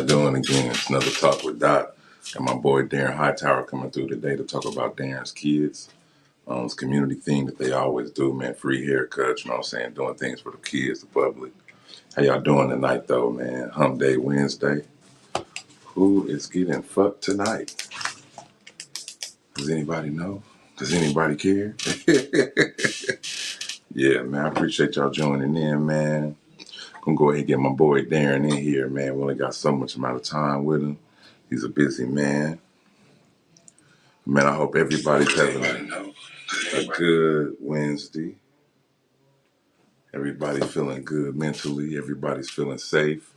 y'all doing again? It's another Talk with Doc. Got my boy Darrin Hightower coming through today to talk about Darrin's kids. It's a community thing that they always do, man. Free haircuts, you know what I'm saying? Doing things for the kids, the public. How y'all doing tonight, though, man? Hump Day Wednesday. Who is getting fucked tonight? Does anybody know? Does anybody care? Yeah, man. I appreciate y'all joining in, man. Gonna go ahead and get my boy Darrin in here, man. We only got so much amount of time with him. He's a busy man. Man, I hope everybody's having a good Wednesday. Everybody feeling good mentally. Everybody's feeling safe.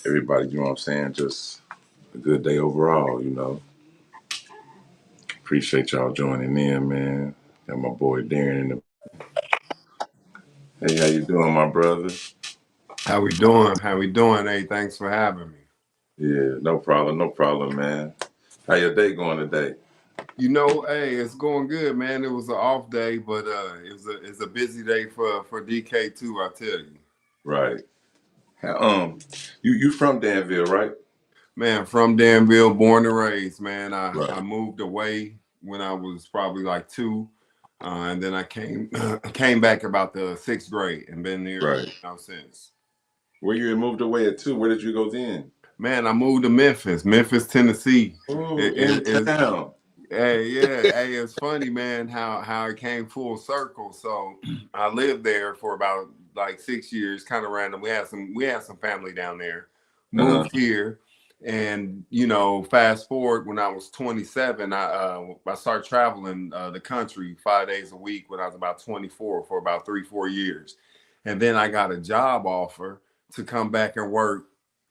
Everybody, you know what I'm saying? Just a good day overall, you know. Appreciate y'all joining in, man. Got my boy Darrin in the. Hey, how you doing, my brother? How we doing? How we doing? Hey, thanks for having me. Yeah, no problem, man. How your day going today? Hey, it's going good, man. It was an off day, but it's a busy day for DK too. I tell you, Right. You from Danville, right? man. From Danville, born and raised, man. I Right. moved away when I was probably like two, and then I came back about the sixth grade and been here Right. since. Where you had moved away at too? Where did you go then? Man, I moved to Memphis, Tennessee. Oh, It, in it, it's town. Hey, yeah. Hey, it's funny, man, how it came full circle. So I lived there for about like 6 years, kind of random. We had some family down there. Uh-huh. Moved here, and fast forward when I was 27, I started traveling the country 5 days a week when I was about 24 for about 3-4 years, and then I got a job offer to come back and work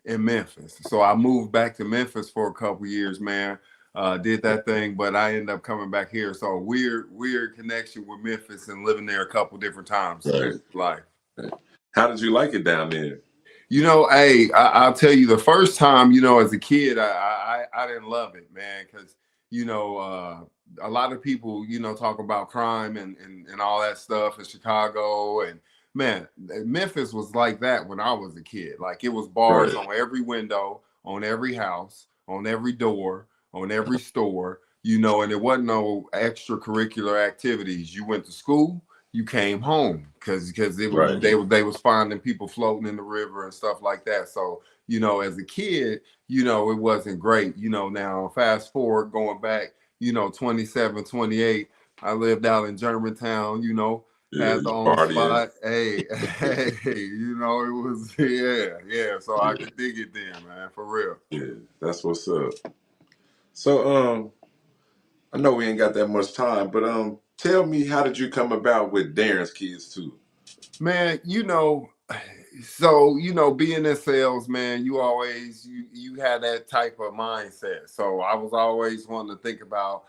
in Memphis. So I moved back to Memphis for a couple years, man. Did that thing, but I ended up coming back here. So weird connection with Memphis and living there a couple different times Right. in life. Right. How did you like it down there? Hey, I'll tell you, the first time, as a kid, I didn't love it, man, because a lot of people, talk about crime and all that stuff in Chicago, and man, Memphis was like that when I was a kid. Like it was bars Right. on every window, on every house, on every door, on every store, and it wasn't no extracurricular activities. You went to school, you came home because it was Right. they was finding people floating in the river and stuff like that. So as a kid, it wasn't great. Now fast forward going back, 27, 28, I lived out in Germantown. Yeah, Had the you own partying. spot. Hey, hey, it was yeah. So I Yeah, could dig it then, man, for real. yeah, that's what's up. So, I know we ain't got that much time, but tell me, how did you come about with Darren's kids too? Man, so being in sales, man, you had that type of mindset. So I was always wanting to think about,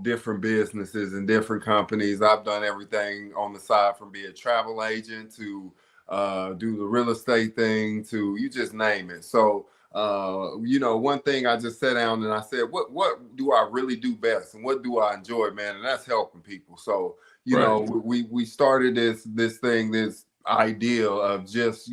different businesses and different companies. I've done everything on the side, from being a travel agent to do the real estate thing, to you just name it. So one thing, I just sat down and I said, what do I really do best, and what do I enjoy, man? And that's helping people. So Right. we started this idea of just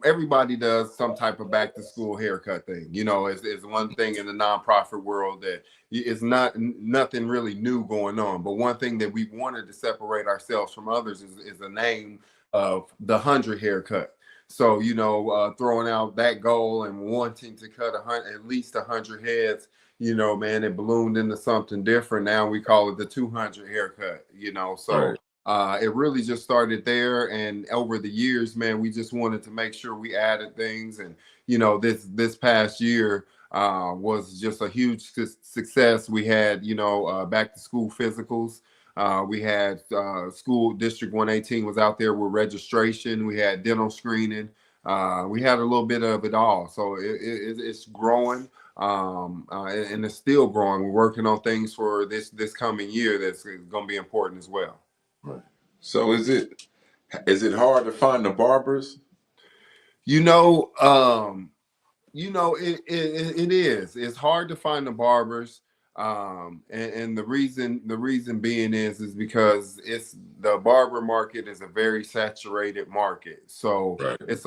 everybody does some type of back to school haircut thing. It's one thing in the nonprofit world that it's nothing really new going on, but one thing that we wanted to separate ourselves from others is the name of the 100 haircut. So throwing out that goal and wanting to cut at least 100 heads, man, it ballooned into something different. Now we call it the 200 haircut, so Right. it really just started there. And over the years, man, we just wanted to make sure we added things. And, this past year was just a huge success. We had, back to school physicals. We had school District 118 was out there with registration. We had dental screening. We had a little bit of it all. So it's growing, and it's still growing. We're working on things for this coming year that's going to be important as well. Right. So is it hard to find the barbers? You know, it is. It's hard to find the barbers. And the reason being is because it's the barber market is a very saturated market, so Right. it's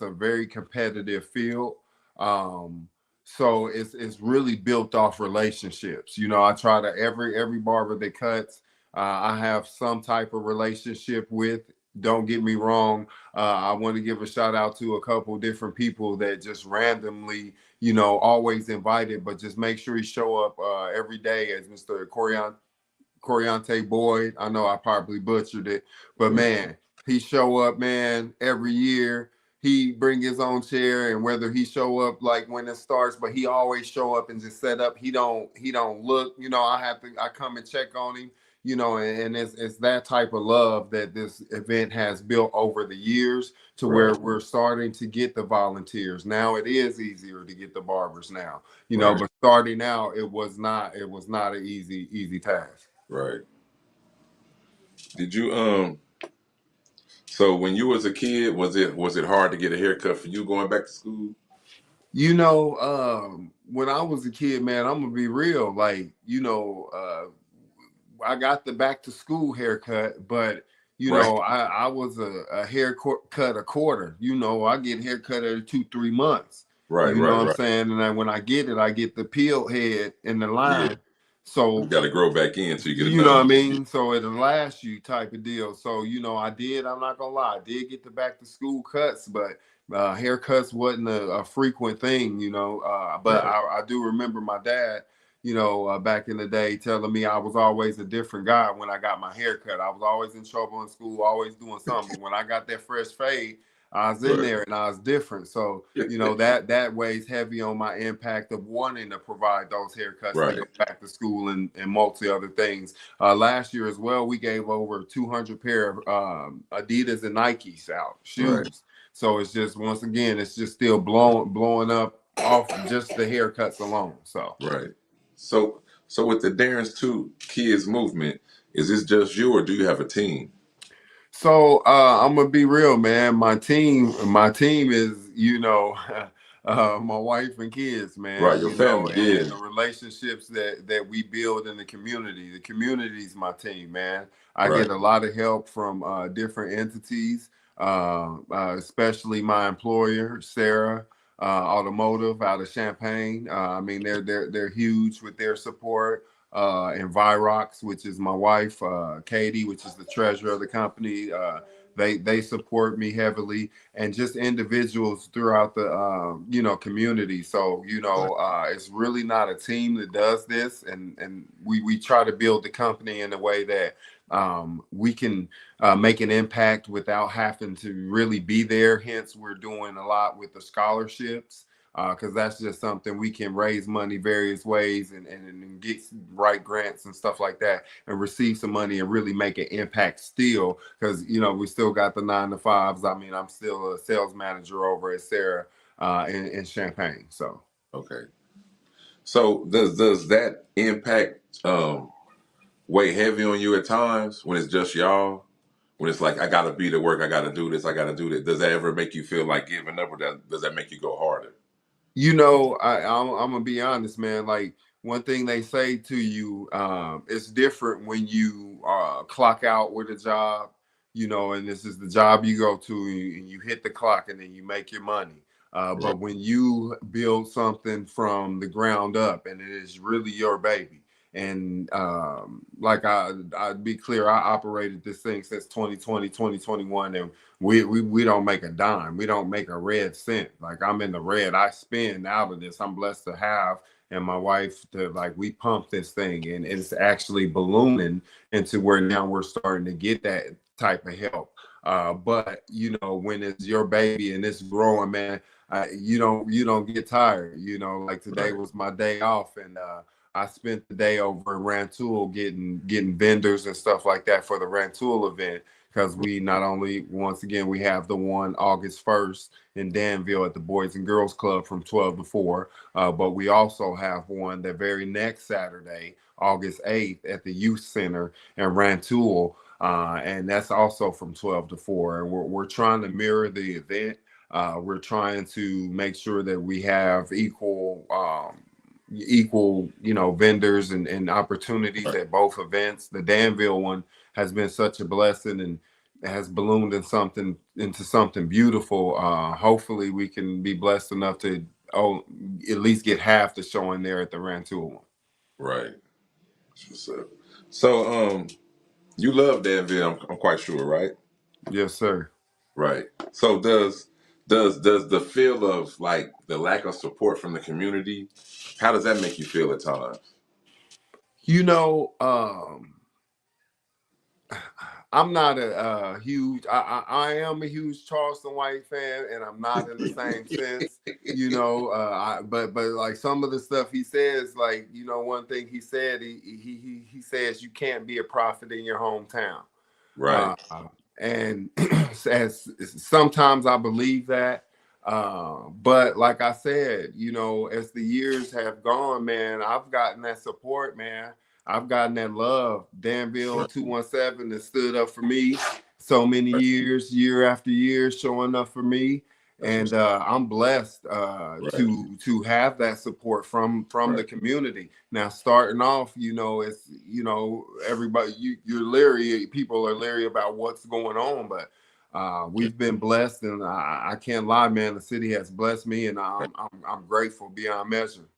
a very competitive field. um so it's really built off relationships. I try to every barber that cuts, I have some type of relationship with. Don't get me wrong. I want to give a shout out to a couple different people that just randomly, always invited, but just make sure you show up every day, as Mr. Coriante Boyd. I know I probably butchered it, but man, he show up, man, every year. He bring his own chair, and whether he show up like when it starts, but he always show up and just set up. He don't look. I come and check on him. And it's that type of love that this event has built over the years, to where Right. we're starting to get the volunteers. Now it is easier to get the barbers now, Right. but starting out, it was not an easy task. Right. Did you so when you was a kid, was it hard to get a haircut for you going back to school? When I was a kid, man, I'm gonna be real. Like, I got the back to school haircut, but Right. I was a haircut a quarter. I get haircut every 2-3 months. Right. You know Right. what I'm Right. saying? And then when I get the peel head in the Yeah. line. You So got to grow back in so you get you know another what I one. mean? So it'll last you type of deal. So, I'm not gonna lie, I did get the back to school cuts, but haircuts wasn't a frequent thing, but Right. I do remember my dad, back in the day telling me I was always a different guy when I got my haircut. I was always in trouble in school, always doing something. But when I got that fresh fade, I was in Right. there and I was different. So, that weighs heavy on my impact of wanting to provide those haircuts to Right. go back to school and multi other things. Last year as well, we gave over 200 pair of Adidas and Nikes out Right. shoes. So it's just, once again, it's just still blowing up off just the haircuts alone. So. Right. So with the Darren's Two Kids movement, is this just you or do you have a team? So I'm gonna be real, man. My team is, my wife and kids, Right. man. Your family. And Yeah. the relationships that we build in the community. The community is my team, man. I Right. get a lot of help from different entities, especially my employer, Sarah. Automotive out of Champaign. I mean, they're huge with their support. And Virox, which is my wife, Katie, which is the treasurer of the company. They support me heavily, and just individuals throughout the community. So Right. it's really not a team that does this, and we try to build the company in a way that we can make an impact without having to really be there. Hence, we're doing a lot with the scholarships, because that's just something we can raise money various ways, and get right grants and stuff like that, and receive some money and really make an impact still, because we still got the 9 to 5s. I mean, I'm still a sales manager over at Sarah in Champaign. So Okay. So does that impact weigh heavy on you at times when it's just y'all? When it's like I gotta be to work, I gotta do this, I gotta do that. Does that ever make you feel like giving up, or does that make you go harder? I'm gonna be honest, man. Like, one thing they say to you, it's different when you clock out with a job, and this is the job you go to, and you hit the clock, and then you make your money. Right. But when you build something from the ground up, and it is really your baby, and like I'd be clear, I operated this thing since 2020, 2021, and we don't make a dime. We don't make a red cent. Like, I'm in the red. I spend out of this. I'm blessed to have, and my wife, to, like, we pump this thing, and it's actually ballooning into where now we're starting to get that type of help. But when it's your baby and it's growing, man, you don't get tired. Like, today Right. was my day off, and I spent the day over in Rantoul getting vendors and stuff like that for the Rantoul event, because we not only, once again, we have the one August 1st in Danville at the Boys and Girls Club from 12 to 4, but we also have one the very next Saturday, August 8th, at the Youth Center in Rantoul, and that's also from 12 to 4. And we're trying to mirror the event. We're trying to make sure that we have equal equal, vendors and opportunities Right. at both events. The Danville one has been such a blessing and has ballooned into something beautiful. Hopefully, we can be blessed enough to at least get half the showing there at the Rantoul one. Right. That's what's up. So, you love Danville, I'm quite sure, right? Yes, sir. Right. So does the feel of like the lack of support from the community, how does that make you feel at times? You know, I'm not a huge. I am a huge Charleston White fan, and I'm not in the same sense. But like some of the stuff he says, like one thing he said, he says you can't be a prophet in your hometown. Right. Uh, and as sometimes I believe that. But like I said, as the years have gone, man, I've gotten that support, man. I've gotten that love. Danville Right. 217 has stood up for me so many Right. years, year after year, showing up for me. That's And what's I'm blessed right. to have that support from the Right. community. Now, starting off, it's everybody you're leery. People are leery about what's going on, but Yeah. we've been blessed, and I can't lie, man. The city has blessed me, and Right. I'm grateful beyond measure.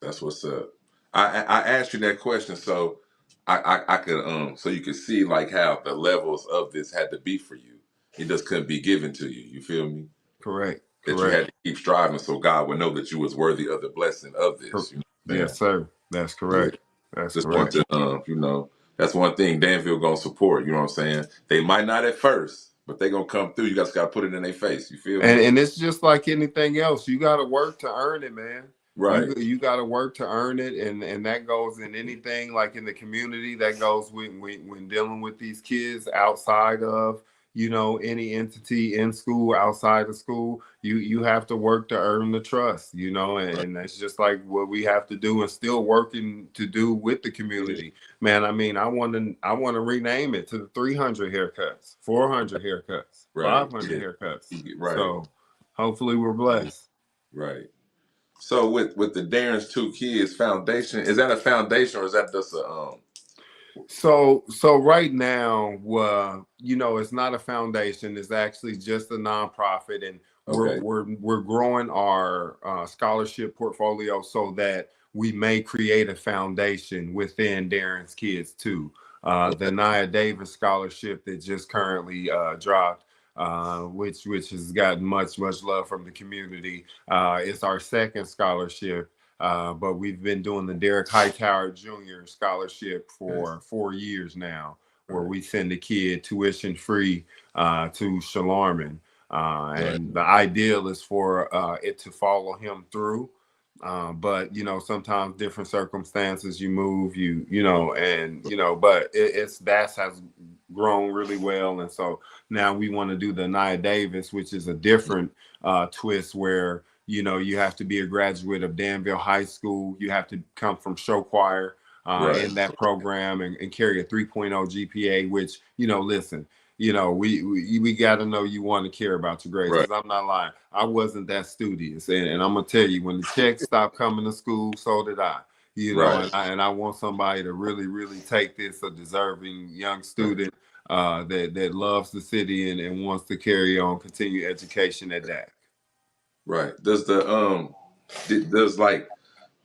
That's what's up. I asked you that question so I could so you could see like how the levels of this had to be for you. It just couldn't be given to you. You feel me? Correct, That you had correct. to keep striving so God would know that you was worthy of the blessing of Cor- this. You know what I'm saying? Yes, sir. That's Yeah. correct. That's Just want correct. to, that's one thing Danville gonna support. You know what I'm saying? They might not at first, but they gonna come through. You guys gotta put it in their face. You feel me? And it's just like anything else. You got to work to earn it, man. Right, You got to work to earn it, and that goes in anything like in the community. That goes when dealing with these kids outside of any entity in school, outside of school. You have to work to earn the trust, right. and that's just like what we have to do, and still working to do with the Yeah, community. Man, I mean, I want to rename it to the 300 haircuts, 400 haircuts, right. 500 Yeah, haircuts. right, So hopefully we're yeah, blessed. right. So with the Darren's two kids foundation, is that a foundation or is that just a So right now, it's not a foundation. It's actually just a nonprofit, and we're okay, we're we're growing our scholarship portfolio so that we may create a foundation within Darren's kids too. The okay, Nia Davis scholarship that just currently dropped, which has gotten much love from the community. It's our second scholarship, but we've been doing the Darrin Hightower Jr. scholarship yes, for 4 years now, where right, we send a kid tuition free to Shalarman. right, And the ideal is for it to follow him through. But sometimes different circumstances, you move, but it's that has grown really well, and so now we want to do the Nia Davis, which is a different twist where you have to be a graduate of Danville High School. You have to come from show choir right, in that program and carry a 3.0 GPA, which, listen, we got to know you want to care about your grades, right, because I'm not lying. I wasn't that studious. And I'm going to tell you, when the checks stopped coming to school, so did I. right, And I want somebody to really, really take this, a deserving young right, student that loves the city and wants to carry on, continue education at that. right. Does the does like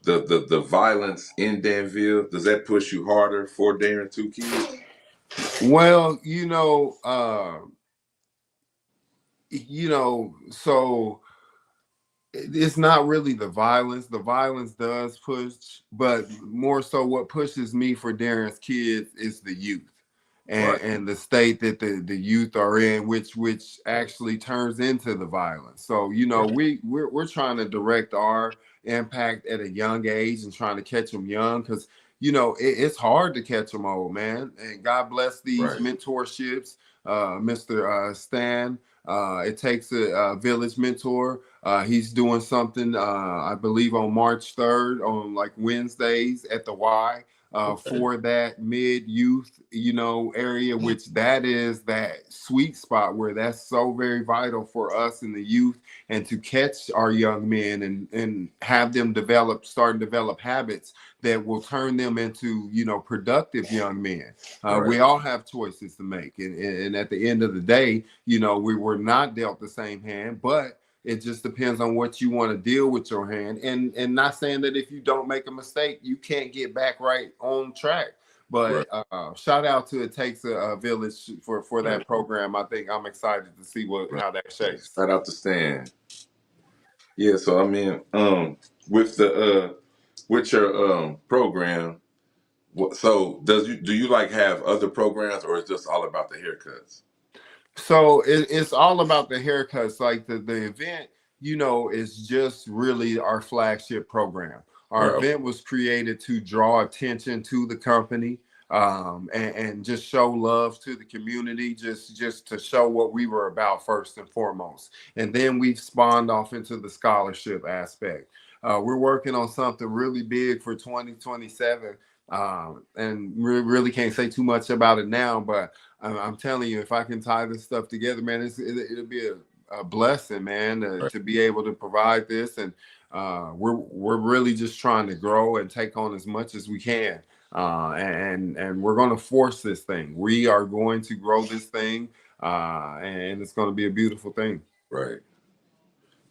the violence in Danville, does that push you harder for Darren two kids? Well, so it's not really the violence. The violence does push, but more so what pushes me for Darren's kids is the youth Right, and the state that the youth are in, which actually turns into the violence. So, right, we're trying to direct our impact at a young age and trying to catch them young, because it's hard to catch them old, man. And God bless these right, mentorships, Mr. Stan. It takes a village mentor. He's doing something, I believe, on March 3rd, on like Wednesdays at the Y, Okay. for that mid youth, area, which that is that sweet spot where that's so very vital for us in the youth, and to catch our young men and have them start and develop habits that will turn them into, productive young men. Right. We all have choices to make, and at the end of the day, we were not dealt the same hand, but it just depends on what you want to deal with your hand, and not saying that if you don't make a mistake, you can't get back right on track. Right. But shout out to It Takes a Village for Right. that program. I think I'm excited to see Right. how that shapes. Shout out to Stan. Yeah. So I mean, with the with your program, so do you like have other programs, or is just all about the haircuts? So it's all about the haircuts. Like the event, is just really our flagship program. Our Right. event was created to draw attention to the company, and just show love to the community, just to show what we were about first and foremost. And then we spawned off into the scholarship aspect. We're working on something really big for 2027. And really can't say too much about it now, but I'm telling you, if I can tie this stuff together, man, it'll be a blessing, man, Right. to be able to provide this. And we're really just trying to grow and take on as much as we can. And we're going to force this thing. We are going to grow this thing, and it's going to be a beautiful thing. Right.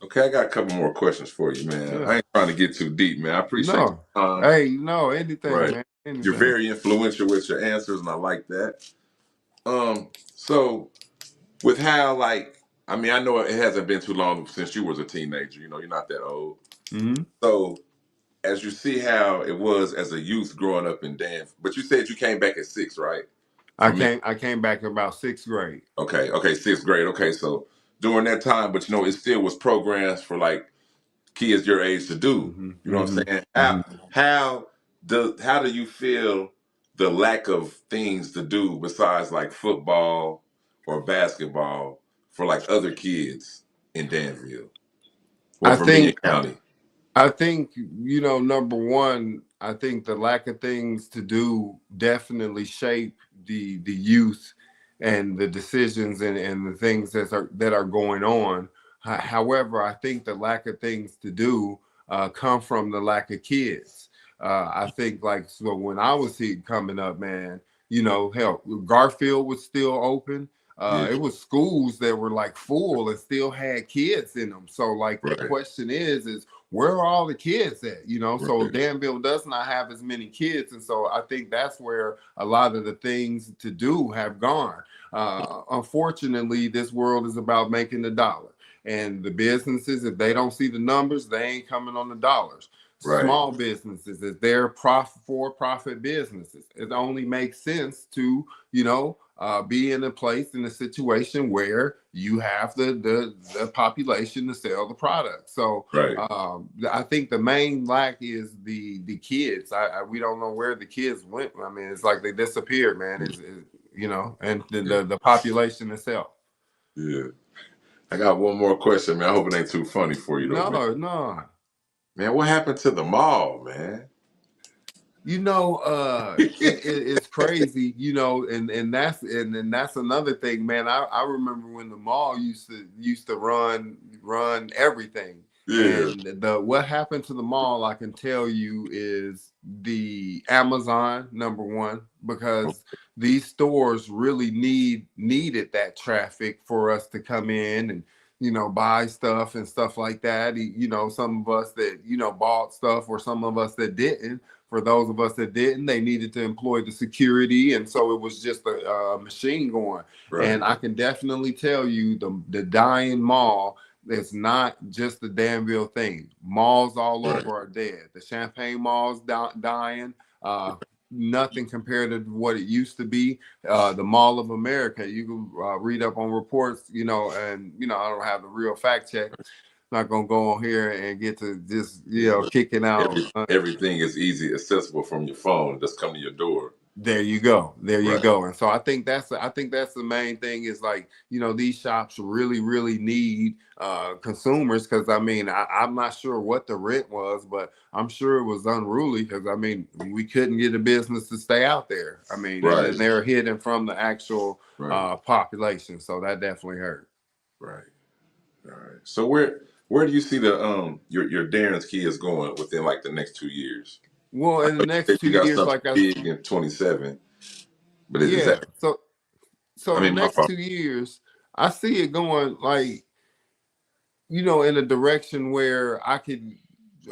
Okay, I got a couple more questions for you, man. Yeah. I ain't trying to get too deep, man. I appreciate No. your time. Hey, no, anything, Right. man. You're Anything. very influential with your answers, and I like that. So with how, like, I mean, I know it hasn't been too long since you was a teenager. You're not that old. Mm-hmm. So as you see how it was as a youth growing up in Danville, but you said you came back at 6, right? From me. I came back in about sixth grade. Okay, 6th grade. Okay, so during that time, but it still was programs for like kids your age to do. Mm-hmm. You know what Mm-hmm. I'm saying? Mm-hmm. How do you feel the lack of things to do besides like football or basketball for like other kids in Danville or I Vermilion think County? I think, number one, I think the lack of things to do definitely shape the youth and the decisions and the things that are going on. However, I think the lack of things to do come from the lack of kids. I think, like, so when I was here coming up, man, hell, Garfield was still open. Yeah, It was schools that were like full and still had kids in them. So, like, the right, question is where are all the kids at? So right, Danville does not have as many kids, and so I think that's where a lot of the things to do have gone. Unfortunately, this world is about making the dollar, and the businesses, if they don't see the numbers, they ain't coming on the dollars. right, Small businesses, if they're for-profit businesses, it only makes sense to be in a place, in a situation where you have the population to sell the product. So right. I think the main lack is the kids. We don't know where the kids went. I mean, it's like they disappeared, man. And Yeah, the population itself. yeah. I got one more question, man. I hope it ain't too funny for you though, man. No, no. Man, what happened to the mall, man? It's crazy, and that's another thing, man. I remember when the mall used to run everything. Yeah, And the what happened to the mall, I can tell you, is the Amazon, number one, because these stores really needed that traffic for us to come in and buy stuff and stuff like that. Some of us that bought stuff, or some of us that didn't. For those of us that didn't, they needed to employ the security, and so it was just a machine going. right, And I can definitely tell you, the dying mall, it's not just the Danville thing. Malls all right, over are dead. The Champagne Mall's dying. Nothing compared to what it used to be. The Mall of America, you can read up on reports, and I don't have the real fact check. Not gonna go on here and get to just yeah. But kicking out. everything is easy accessible from your phone. Just come to your door. There you go. There you Right. go. And so I think that's the main thing is like, you know, these shops really, really need consumers because I mean, I'm not sure what the rent was, but I'm sure it was unruly because I mean, we couldn't get a business to stay out there. I mean, and Right. then they're hidden from the actual Right. population. So that definitely hurt. Right. All right. So where do you see the your Darren's kids going within like the next 2 years? Well, I in know the you said next two you got years, something like I, big in 27, but is yeah. that? So I in the mean, my next fault. 2 years, I see it going like, you know, in a direction where I could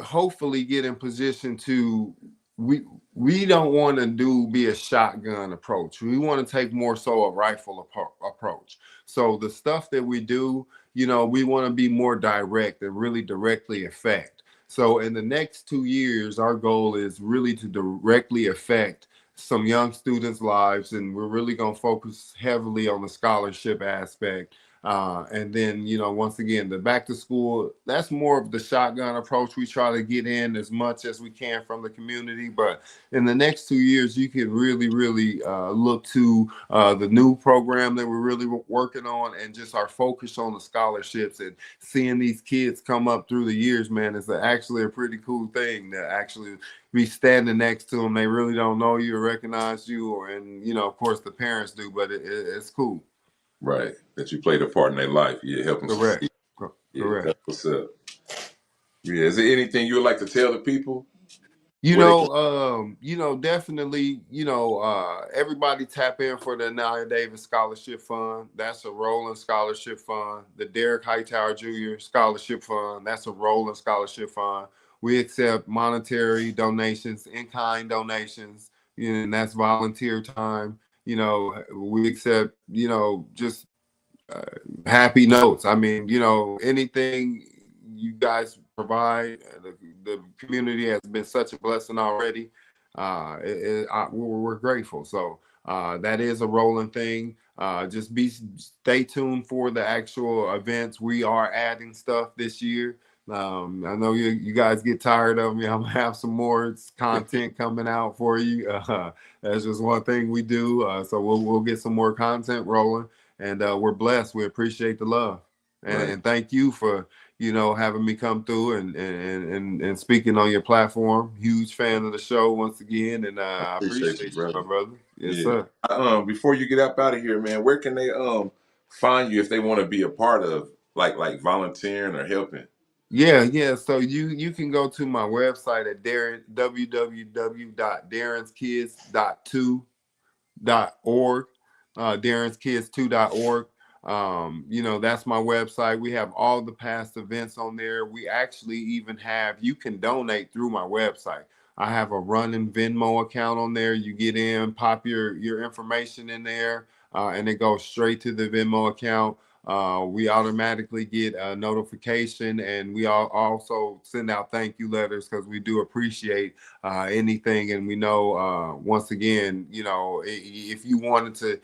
hopefully get in position to we we don't want to do be a shotgun approach. We want to take more so a rifle approach. So the stuff that we do, you know, we want to be more direct and really directly affect. So in the next 2 years, our goal is really to directly affect some young students' lives, and we're really going to focus heavily on the scholarship aspect and then, you know, once again, the back to school, that's more of the shotgun approach. We try to get in as much as we can from the community. But in the next 2 years, you can really, really look to the new program that we're really working on and just our focus on the scholarships and seeing these kids come up through the years, man, is actually a pretty cool thing to actually be standing next to them. They really don't know you or recognize you, or, and, you know, of course, the parents do, but it's cool. Right. That you played a part in their life. Yeah, help them Correct. succeed. Yeah, Correct. that's what's up. Yeah. Is there anything you would like to tell the people where they can? Definitely, everybody tap in for the Anaya Davis Scholarship Fund. That's a rolling scholarship fund. The Derek Hightower Jr. Scholarship Fund. That's a rolling scholarship fund. We accept monetary donations, in-kind donations, and that's volunteer time. We accept, just uh, happy notes. I mean, anything you guys provide, the community has been such a blessing already. We're grateful. So that is a rolling thing. Just stay tuned for the actual events. We are adding stuff this year. I know you guys get tired of me. I'm gonna have some more content coming out for you. That's just one thing we do. So we'll get some more content rolling and we're blessed. We appreciate the love, Right. and thank you for having me come through and speaking on your platform. Huge fan of the show once again, and I I appreciate you, appreciate you, my brother. brother. Yes, Yeah. sir. Before you get up out of here, man, where can they find you if they want to be a part of like volunteering or helping? Yeah. So you can go to my website at Darrin www.darrenskids.2.org, darrenskids2.org. That's my website. We have all the past events on there. We actually even have, you can donate through my website. I have a running Venmo account on there. You get in, pop your information in there, and it goes straight to the Venmo account. We automatically get a notification, and we also send out thank you letters because we do appreciate anything. And we know, once again, if you wanted to,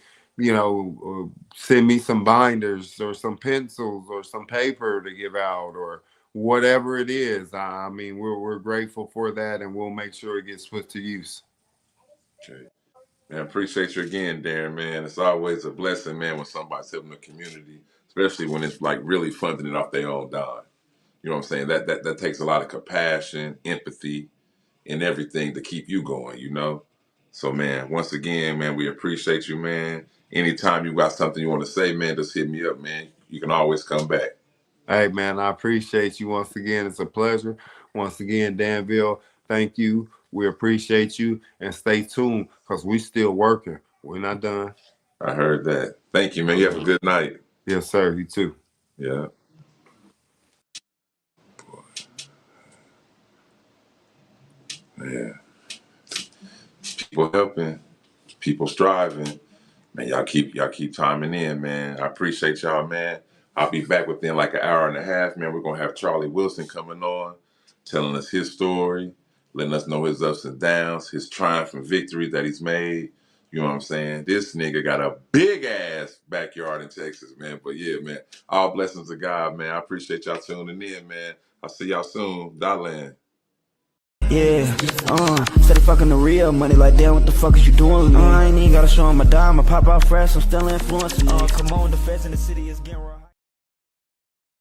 send me some binders or some pencils or some paper to give out or whatever it is, I mean, we're grateful for that, and we'll make sure it gets put to use. Okay. Man, appreciate you again, Darren, man. It's always a blessing, man, when somebody's helping the community, especially when it's like really funding it off their own dime. You know what I'm saying? That takes a lot of compassion, empathy, and everything to keep you going, you know? So, man, once again, man, we appreciate you, man. Anytime you got something you want to say, man, just hit me up, man. You can always come back. Hey, man, I appreciate you once again. It's a pleasure. Once again, Danville, thank you. We appreciate you, and stay tuned because we still working. We're not done. I heard that. Thank you, man. You have a Okay. good night. Yes, sir. You too. Yeah. Yeah. People helping, people striving. Man, y'all keep timing in, man. I appreciate y'all, man. I'll be back within like an hour and a half, man. We're gonna have Charlie Wilson coming on, telling us his story, letting us know his ups and downs, his triumph and victory that he's made. You know what I'm saying? This nigga got a big ass backyard in Texas, man. But yeah, man, all blessings of God, man. I appreciate y'all tuning in, man. I'll see y'all soon. Dotland. Yeah, steady fucking the real money, like damn, what the fuck is you doing with me? I ain't even gotta show him my dime, I pop out fresh, I'm still influencing. Come on, the feds in the city is getting raw.